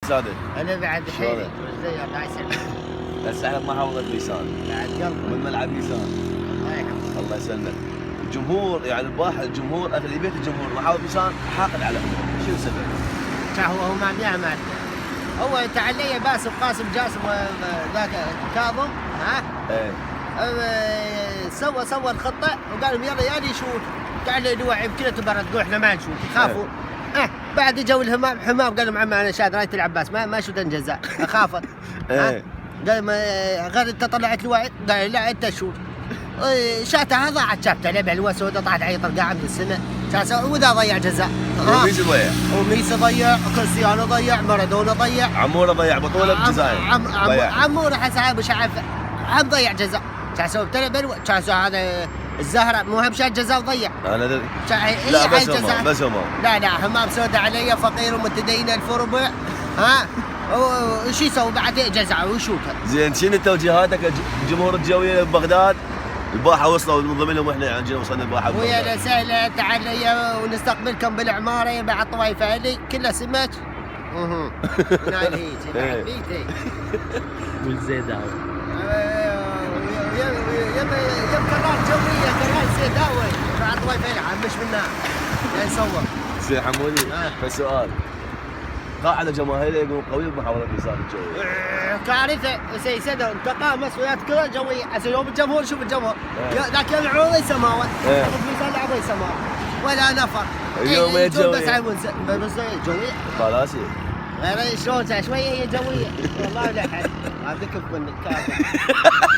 صادق؟ انا بعد حيلي شلونك؟ زي الله يسلمك. هسه احنا بمحافظة بيسان بعد قلبك من ملعب بيسان. الله يحفظك. الله يسلمك. الجمهور يعني الباحة الجمهور اغلبية الجمهور محافظة بيسان حاقد عليهم، شو السبب؟ هو ما بيعمل. هو تعلي باسم قاسم جاسم ذاك كاظم ها ايه سوى الخطه وقال لهم يلا يا شوت تعالوا نوعي يمكن تبرد تقول احنا ما نشوت يخافوا. بعد جو حمام قال لهم عم انا شاد رايه العباس ما شوت جزاء اخاف. ايه قال ما غير انت طلعت الوعي قال لا انت شوت. شاتها ضاعت شافته لعبه الوسود طلعت علي طرقاع عند السنه واذا ضيع جزاء. وميسي ضيع. وميسي ضيع كريستيانو ضيع مارادونا ضيع عموره ضيع بطوله بجزائر. عموره حسها مش عارف عم ضيع جزاء. شاسو بتلعب شاسو هذا الزهره مو هم شاد جزاء وضيع. انا لا بس هم لا حمام سود علي فقير ومتدين الف ربع ها وش يسوي بعد جزاء ويشوتها. زين شنو توجيهاتك جمهور الجويه ببغداد؟ الباحه وصلوا من ضمنهم واحنا عندنا وصلنا الباحه ببغداد. ويا سهله تعالي ونستقبلكم بالعماره بعد طويفه لي كلها سمك. من هاي هيك والزيداوي يم كرار جويه كرار زيداوي بعد طويفه لي مش منها يعني صور. زين حمودي فسؤال قاعده جماهيريه يقولون قويه بمحافظه بيسان الجويه. كارثه سيسده تقامص ويا كره جويه هسه يوم الجمهور شوف الجمهور ذاك يوم عوضي سماوات بيسان لعبوا سماوات ولا نفر. اليوم هي جويه بس جويه خلاص غير شلون شويه هي جويه والله لا حد هذيك منك كافر.